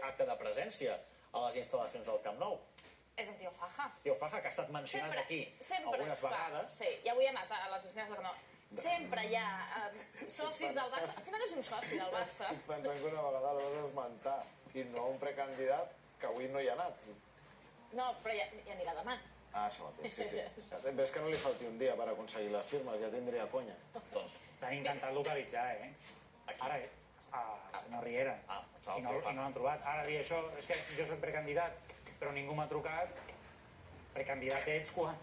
acte de presència a les instal·lacions del Camp Nou. És el Tío Faja. Tío Faja, que ha estat mencionat aquí algunes vegades. Sí, ja avui he anat a les oficines del Camp Nou. Sempre hi ha socis del Barça. Al final és un soci del Barça. Estic pensant que una vegada el vas esmentar, i no un precandidat que avui no hi ha anat. No, però ja anirà demà. Ah, això mateix, sí. Ves que no li falti un dia per aconseguir les firmes, ja tindria conya. Doncs, T'han intentat localitzar, Ara, a senyor Riera. I no l'han trobat. Ara dir això, és que jo soc precandidat, però ningú m'ha trucat. Precandidat ets quan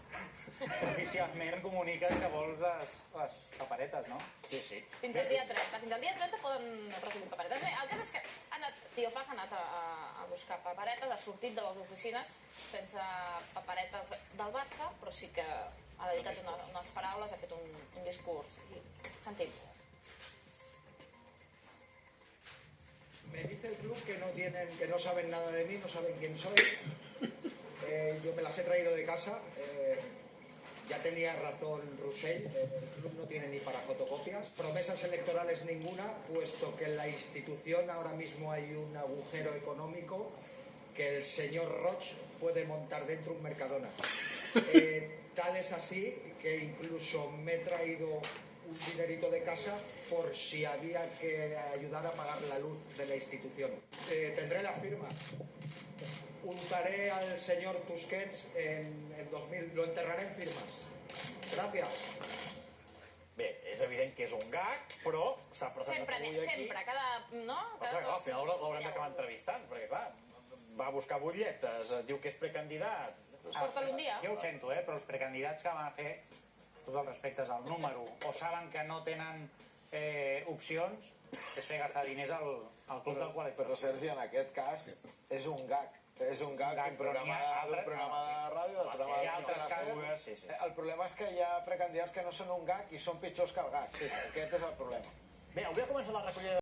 oficialment comuniques que vols les paperetes, no? sí, sí. Fins al dia 30. Fins al dia 30 poden recollir paperetes. Bé, el cas és que Tío Faja ha anat a buscar paperetes, ha sortit de les oficines sense paperetes del Barça, però sí que ha dedicat unes paraules, ha fet un discurs. Sentim. Me dice el club que no saben nada de mí, no saben quién soy. Yo me las he traído de casa. Ya tenía razón Roussel, el club no tiene ni para fotocopias. Promesas electorales ninguna, puesto que en la institución ahora mismo hay un agujero económico que el señor Roch puede montar dentro un Mercadona. Tal es así que incluso me he traído un dinerito de casa por si había que ayudar a pagar la luz de la institución. Tendré la firma. Untaré al señor Tusquets en 2000, lo enterraré en firmas. Gracias. Bé, és evident que és un gag, però s'ha presentat avui aquí. Sempre, cada... No? Al final l'haurem d'acabar entrevistant, perquè clar, va a buscar butlletes, diu que és precandidat. Surt un dia. Jo ho sento, però els precandidats que van a fer tots els respectes al número o saben que no tenen opcions, és fer gastar diners al club del qual... Però, Sergi, en aquest cas, és un gag. És un gag d'un programa de ràdio, del programa de televisió. El problema és que hi ha precandidats que no són un gag i són pitjors que el gag. Aquest és el problema. Bé, avui ha començat la recollida